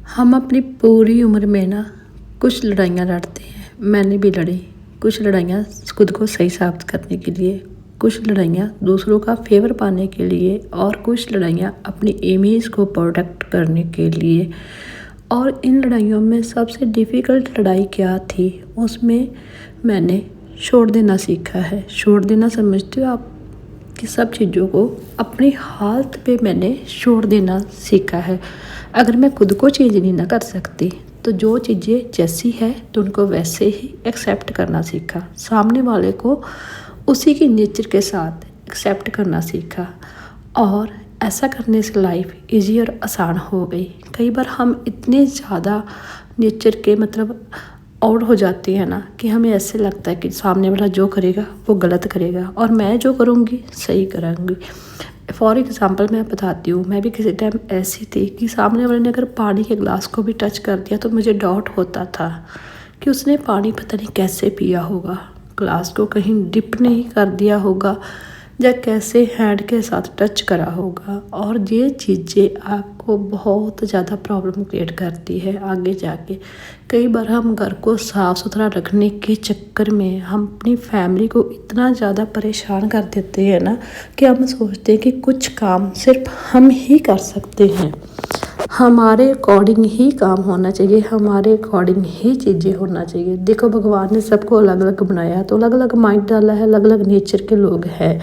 हम अपनी पूरी उम्र में ना कुछ लड़ाइयाँ लड़ते हैं। मैंने भी लड़ी। कुछ लड़ाइयाँ खुद को सही साबित करने के लिए, कुछ लड़ाइयाँ दूसरों का फेवर पाने के लिए और कुछ लड़ाइयाँ अपनी इमेज को प्रोटेक्ट करने के लिए। और इन लड़ाइयों में सबसे डिफ़िकल्ट लड़ाई क्या थी, उसमें मैंने छोड़ देना सीखा है। छोड़ देना समझते हो आप, कि सब चीज़ों को अपनी हालत पे मैंने छोड़ देना सीखा है। अगर मैं खुद को चेंज नहीं ना कर सकती तो जो चीज़ें जैसी है तो उनको वैसे ही एक्सेप्ट करना सीखा। सामने वाले को उसी की नेचर के साथ एक्सेप्ट करना सीखा और ऐसा करने से लाइफ इजी और आसान हो गई। कई बार हम इतने ज़्यादा नेचर के आउट हो जाती है ना कि हमें ऐसे लगता है कि सामने वाला जो करेगा वो गलत करेगा और मैं जो करूँगी सही करूँगी। फॉर एग्ज़ाम्पल मैं बताती हूँ, मैं भी किसी टाइम ऐसी थी कि सामने वाले ने अगर पानी के ग्लास को भी टच कर दिया तो मुझे डाउट होता था कि उसने पानी पता नहीं कैसे पिया होगा, ग्लास को कहीं डिप नहीं कर दिया होगा या कैसे हैंड के साथ टच करा होगा। और ये चीज़ें आपको बहुत ज़्यादा प्रॉब्लम क्रिएट करती है आगे जाके। कई बार हम घर को साफ़ सुथरा रखने के चक्कर में हम अपनी फैमिली को इतना ज़्यादा परेशान कर देते हैं ना कि हम सोचते हैं कि कुछ काम सिर्फ हम ही कर सकते हैं, हमारे अकॉर्डिंग ही काम होना चाहिए, हमारे अकॉर्डिंग ही चीज़ें होना चाहिए। देखो भगवान ने सबको अलग अलग बनाया, तो अलग अलग माइंड डाला है, अलग अलग नेचर के लोग हैं।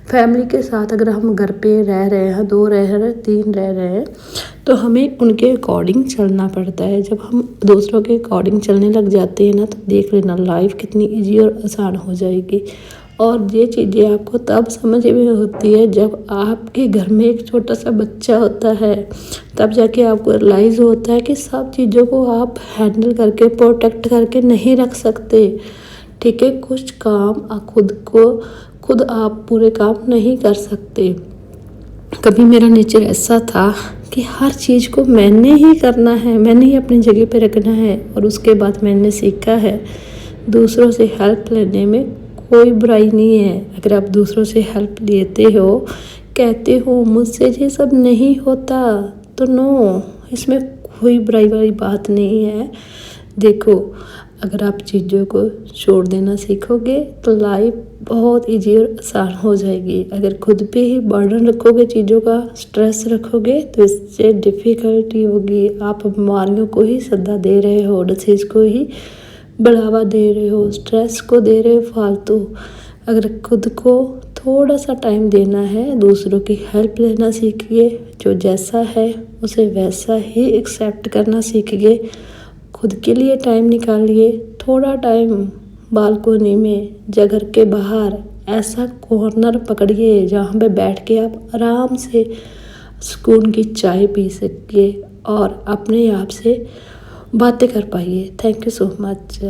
फैमिली के साथ अगर हम घर पे रह रहे हैं, 2 रह रहे हैं, 3 रह रहे हैं, तो हमें उनके अकॉर्डिंग चलना पड़ता है। जब हम दूसरों के अकॉर्डिंग चलने लग जाते हैं ना तो देख लेना लाइफ कितनी ईजी और आसान हो जाएगी। और ये चीज़ें आपको तब समझ में होती है जब आपके घर में एक छोटा सा बच्चा होता है, तब जाके आपको रियलाइज़ होता है कि सब चीज़ों को आप हैंडल करके प्रोटेक्ट करके नहीं रख सकते। ठीक है, कुछ काम खुद आप पूरे काम नहीं कर सकते। कभी मेरा नेचर ऐसा था कि हर चीज़ को मैंने ही करना है, मैंने ही अपनी जगह पे रखना है। और उसके बाद मैंने सीखा है दूसरों से हेल्प लेने में कोई बुराई नहीं है। अगर आप दूसरों से हेल्प लेते हो, कहते हो मुझसे ये सब नहीं होता, तो नो, इसमें कोई बुराई वाली बात नहीं है। देखो, अगर आप चीज़ों को छोड़ देना सीखोगे तो लाइफ बहुत ईजी और आसान हो जाएगी। अगर खुद पे ही बर्डन रखोगे, चीज़ों का स्ट्रेस रखोगे, तो इससे डिफ़िकल्टी होगी। आप बीमारियों को ही सद्दा दे रहे हो, डिसीज़ को ही बढ़ावा दे रहे हो, स्ट्रेस को दे रहे हो फालतू। अगर खुद को थोड़ा सा टाइम देना है, दूसरों की हेल्प लेना सीखिए, जो जैसा है उसे वैसा ही एक्सेप्ट करना सीखिए। खुद के लिए टाइम निकालिए, थोड़ा टाइम बालकोनी में या घर के बाहर ऐसा कॉर्नर पकड़िए जहाँ पे बैठ के आप आराम से सुकून की चाय पी सकिए और अपने आप से बातें कर पाइए। Thank you so much.